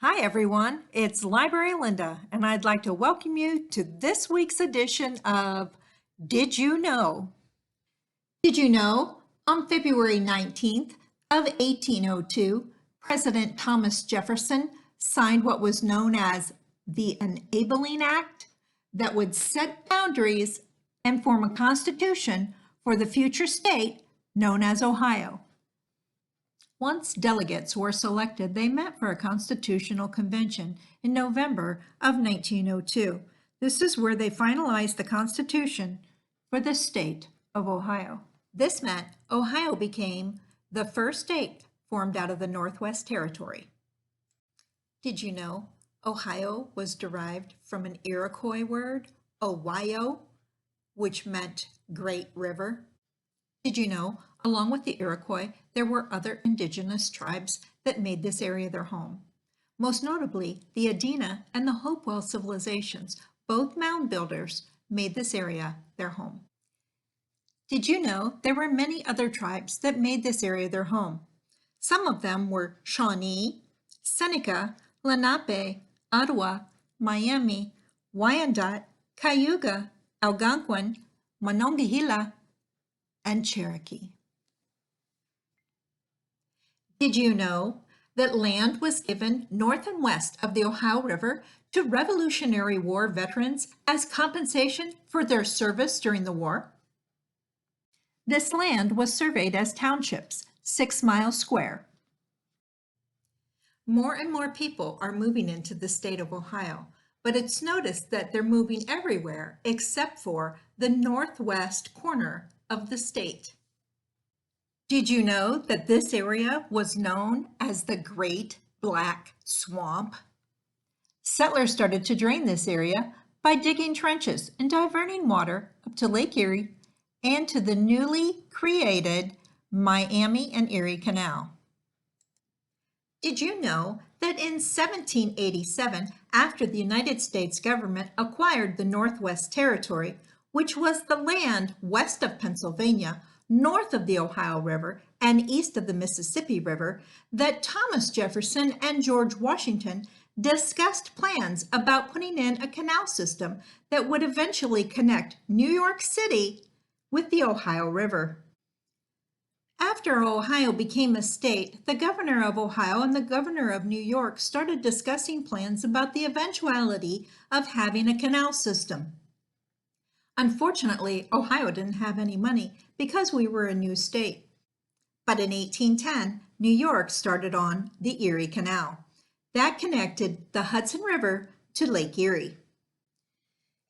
Hi everyone, it's Library Linda, and I'd like to welcome you to this week's edition of Did You Know? Did you know on February 19th of 1802, President Thomas Jefferson signed what was known as the Enabling Act that would set boundaries and form a constitution for the future state known as Ohio. Once delegates were selected, they met for a constitutional convention in November of 1902. This is where they finalized the Constitution for the state of Ohio. This meant Ohio became the first state formed out of the Northwest Territory. Did you know Ohio was derived from an Iroquois word, Ohio, which meant Great River? Did you know, along with the Iroquois, there were other indigenous tribes that made this area their home? Most notably, the Adena and the Hopewell civilizations, both mound builders, made this area their home. Did you know there were many other tribes that made this area their home? Some of them were Shawnee, Seneca, Lenape, Ottawa, Miami, Wyandot, Cayuga, Algonquin, Monongahela, and Cherokee. Did you know that land was given north and west of the Ohio River to Revolutionary War veterans as compensation for their service during the war? This land was surveyed as townships, 6 miles square. More and more people are moving into the state of Ohio, but it's noticed that they're moving everywhere except for the northwest corner of the state. Did you know that this area was known as the Great Black Swamp? Settlers started to drain this area by digging trenches and diverting water up to Lake Erie and to the newly created Miami and Erie Canal. Did you know that in 1787, after the United States government acquired the Northwest Territory, which was the land west of Pennsylvania, north of the Ohio River, and east of the Mississippi River, that Thomas Jefferson and George Washington discussed plans about putting in a canal system that would eventually connect New York City with the Ohio River. After Ohio became a state, the governor of Ohio and the governor of New York started discussing plans about the eventuality of having a canal system. Unfortunately, Ohio didn't have any money because we were a new state. But in 1810, New York started on the Erie Canal. That connected the Hudson River to Lake Erie.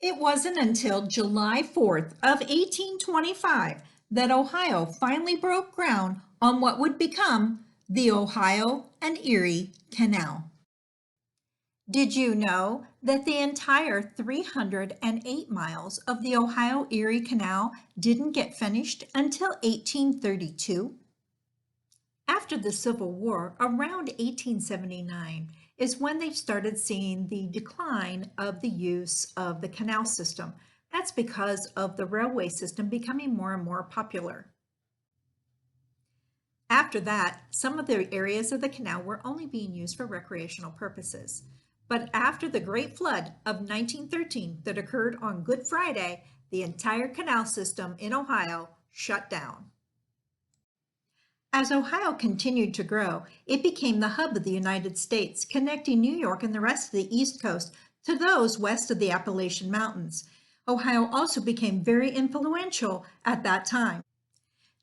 It wasn't until July 4th of 1825 that Ohio finally broke ground on what would become the Ohio and Erie Canal. Did you know that the entire 308 miles of the Ohio-Erie Canal didn't get finished until 1832? After the Civil War, around 1879, is when they started seeing the decline of the use of the canal system. That's because of the railway system becoming more and more popular. After that, some of the areas of the canal were only being used for recreational purposes. But after the Great Flood of 1913 that occurred on Good Friday, the entire canal system in Ohio shut down. As Ohio continued to grow, it became the hub of the United States, connecting New York and the rest of the East Coast to those west of the Appalachian Mountains. Ohio also became very influential at that time.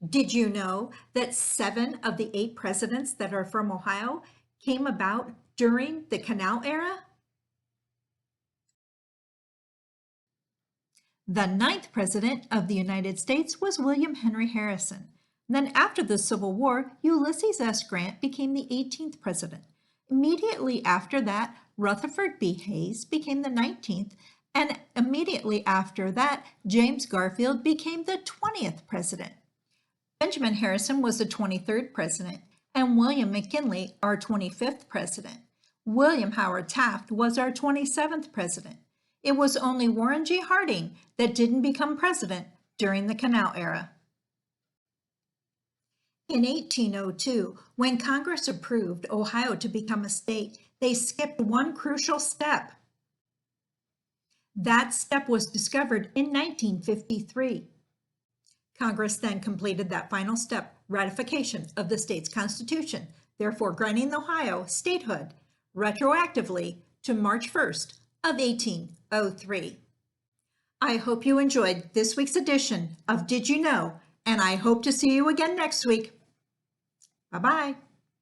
Did you know that 7 of the 8 presidents that are from Ohio came about during the canal era? The 9th president of the United States was William Henry Harrison. Then after the Civil War, Ulysses S. Grant became the 18th president. Immediately after that, Rutherford B. Hayes became the 19th, and immediately after that, James Garfield became the 20th president. Benjamin Harrison was the 23rd president, and William McKinley, our 25th president. William Howard Taft was our 27th president. It was only Warren G. Harding that didn't become president during the canal era. In 1802, when Congress approved Ohio to become a state, They skipped one crucial step. That step was discovered in 1953. Congress then completed that final step, ratification of the state's constitution, therefore granting Ohio statehood retroactively to March 1st of 1803. I hope you enjoyed this week's edition of Did You Know? And I hope to see you again next week. Bye-bye.